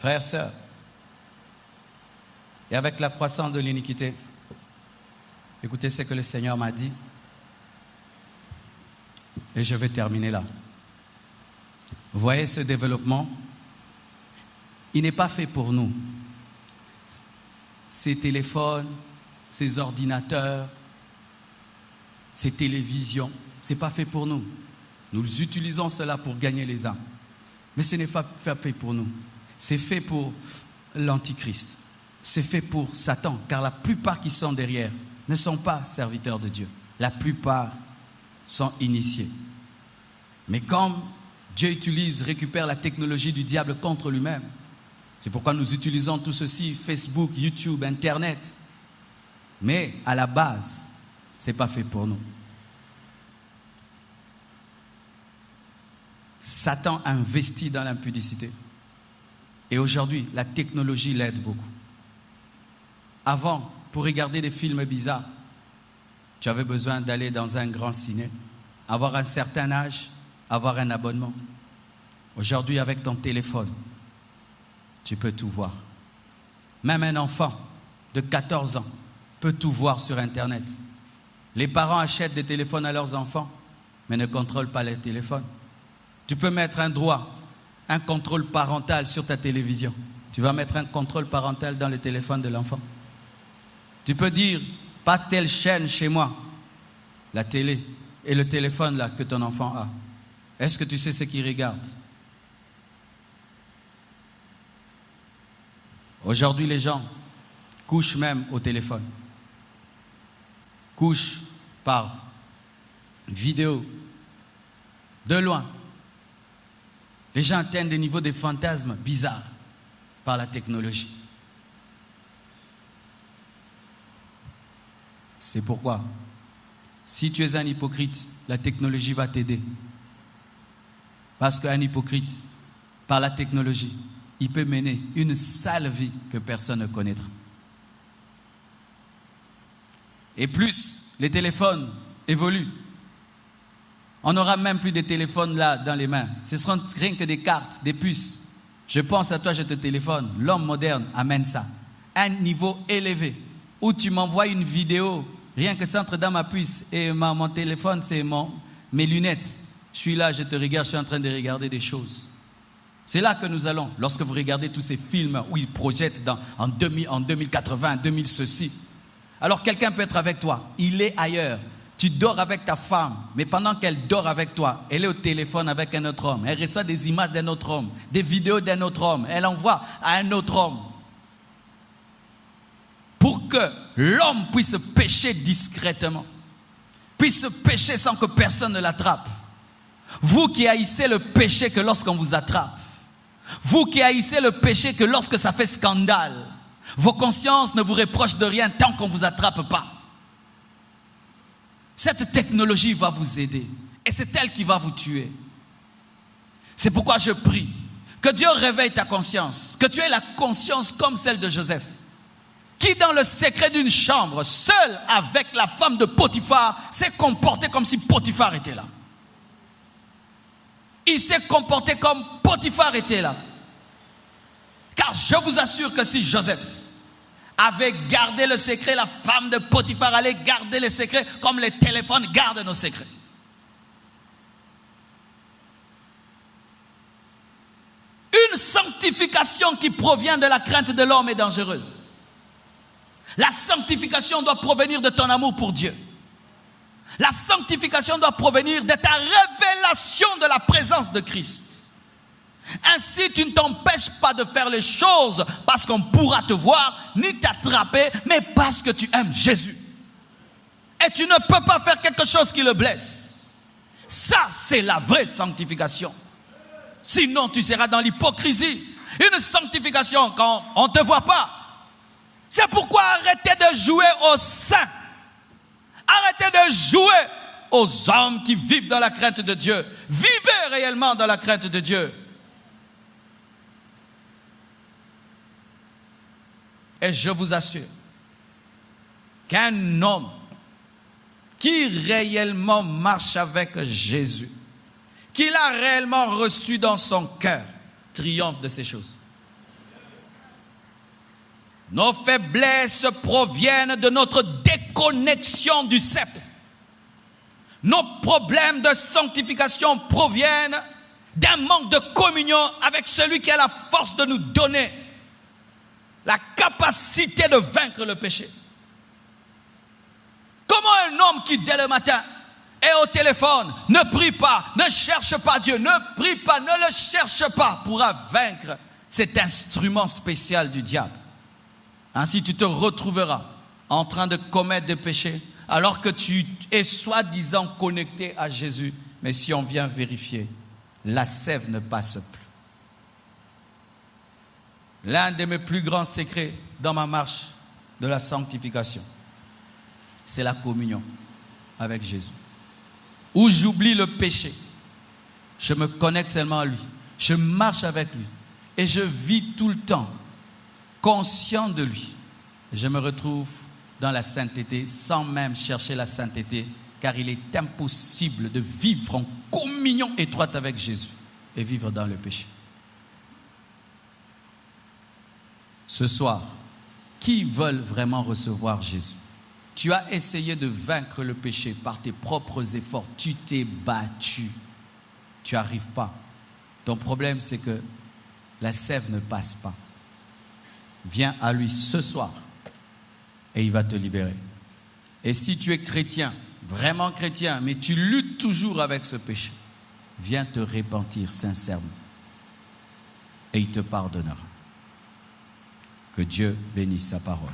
Frères, sœurs, et avec la croissance de l'iniquité, écoutez ce que le Seigneur m'a dit, et je vais terminer là. Vous voyez ce développement, il n'est pas fait pour nous. Ces téléphones, ces ordinateurs, ces télévisions, ce n'est pas fait pour nous. Nous utilisons cela pour gagner les âmes. Mais ce n'est pas fait pour nous. C'est fait pour l'Antichrist. C'est fait pour Satan, car la plupart qui sont derrière ne sont pas serviteurs de Dieu. La plupart sont initiés. Mais comme Dieu récupère la technologie du diable contre lui-même, c'est pourquoi nous utilisons tout ceci, Facebook, YouTube, Internet. Mais à la base, ce n'est pas fait pour nous. Satan a investi dans l'impudicité. Et aujourd'hui, la technologie l'aide beaucoup. Avant, pour regarder des films bizarres, tu avais besoin d'aller dans un grand ciné, avoir un certain âge, avoir un abonnement. Aujourd'hui, avec ton téléphone, tu peux tout voir. Même un enfant de 14 ans peut tout voir sur Internet. Les parents achètent des téléphones à leurs enfants, mais ne contrôlent pas les téléphones. Tu peux mettre un droit, un contrôle parental sur ta télévision. Tu vas mettre un contrôle parental dans le téléphone de l'enfant. Tu peux dire, pas telle chaîne chez moi, la télé et le téléphone là que ton enfant a. Est-ce que tu sais ce qu'il regarde? Aujourd'hui, les gens couchent même au téléphone. Couchent par vidéo, de loin. Les gens atteignent des niveaux de fantasmes bizarres par la technologie. C'est pourquoi, si tu es un hypocrite, la technologie va t'aider. Parce qu'un hypocrite, par la technologie, il peut mener une sale vie que personne ne connaîtra. Et plus les téléphones évoluent, on n'aura même plus de téléphones là dans les mains. Ce seront rien que des cartes, des puces. Je pense à toi, je te téléphone. L'homme moderne amène ça. Un niveau élevé où tu m'envoies une vidéo, rien que ça entre dans ma puce et mon téléphone, c'est mes lunettes. Je suis là, je te regarde, je suis en train de regarder des choses. C'est là que nous allons. Lorsque vous regardez tous ces films où ils projettent en 2080, 2000 ceci. Alors quelqu'un peut être avec toi, il est ailleurs. Tu dors avec ta femme, mais pendant qu'elle dort avec toi, elle est au téléphone avec un autre homme. Elle reçoit des images d'un autre homme, des vidéos d'un autre homme. Elle envoie à un autre homme. Pour que l'homme puisse pécher discrètement, puisse pécher sans que personne ne l'attrape. Vous qui haïssez le péché que lorsqu'on vous attrape, vous qui haïssez le péché que lorsque ça fait scandale, vos consciences ne vous reprochent de rien tant qu'on ne vous attrape pas. Cette technologie va vous aider et c'est elle qui va vous tuer. C'est pourquoi je prie que Dieu réveille ta conscience, que tu aies la conscience comme celle de Joseph, qui dans le secret d'une chambre, seul avec la femme de Potiphar, s'est comporté comme si Potiphar était là. Il s'est comporté comme Potiphar était là. Car je vous assure que si Joseph avait gardé le secret, la femme de Potiphar allait garder le secret comme les téléphones gardent nos secrets. Une sanctification qui provient de la crainte de l'homme est dangereuse. La sanctification doit provenir de ton amour pour Dieu. La sanctification doit provenir de ta révélation de la présence de Christ. Ainsi, tu ne t'empêches pas de faire les choses parce qu'on pourra te voir, ni t'attraper, mais parce que tu aimes Jésus. Et tu ne peux pas faire quelque chose qui le blesse. Ça, c'est la vraie sanctification. Sinon, tu seras dans l'hypocrisie. Une sanctification quand on ne te voit pas. C'est pourquoi arrêtez de jouer aux saints. Arrêtez de jouer aux hommes qui vivent dans la crainte de Dieu. Vivez réellement dans la crainte de Dieu. Et je vous assure qu'un homme qui réellement marche avec Jésus, qu'il a réellement reçu dans son cœur, triomphe de ces choses. Nos faiblesses proviennent de notre déconnexion du cep. Nos problèmes de sanctification proviennent d'un manque de communion avec celui qui a la force de nous donner la capacité de vaincre le péché. Comment un homme qui dès le matin est au téléphone, ne prie pas, ne cherche pas Dieu, ne prie pas, ne le cherche pas, pourra vaincre cet instrument spécial du diable? Ainsi tu te retrouveras en train de commettre des péchés alors que tu es soi-disant connecté à Jésus. Mais si on vient vérifier, la sève ne passe plus. L'un de mes plus grands secrets dans ma marche de la sanctification, c'est la communion avec Jésus. Où j'oublie le péché, je me connecte seulement à lui, je marche avec lui et je vis tout le temps conscient de lui. Je me retrouve dans la sainteté sans même chercher la sainteté, car il est impossible de vivre en communion étroite avec Jésus et vivre dans le péché. Ce soir, qui veulent vraiment recevoir Jésus? Tu as essayé de vaincre le péché par tes propres efforts. Tu t'es battu. Tu n'arrives pas. Ton problème, c'est que la sève ne passe pas. Viens à lui ce soir et il va te libérer. Et si tu es chrétien, vraiment chrétien, mais tu luttes toujours avec ce péché, viens te repentir sincèrement et il te pardonnera. Que Dieu bénisse sa parole.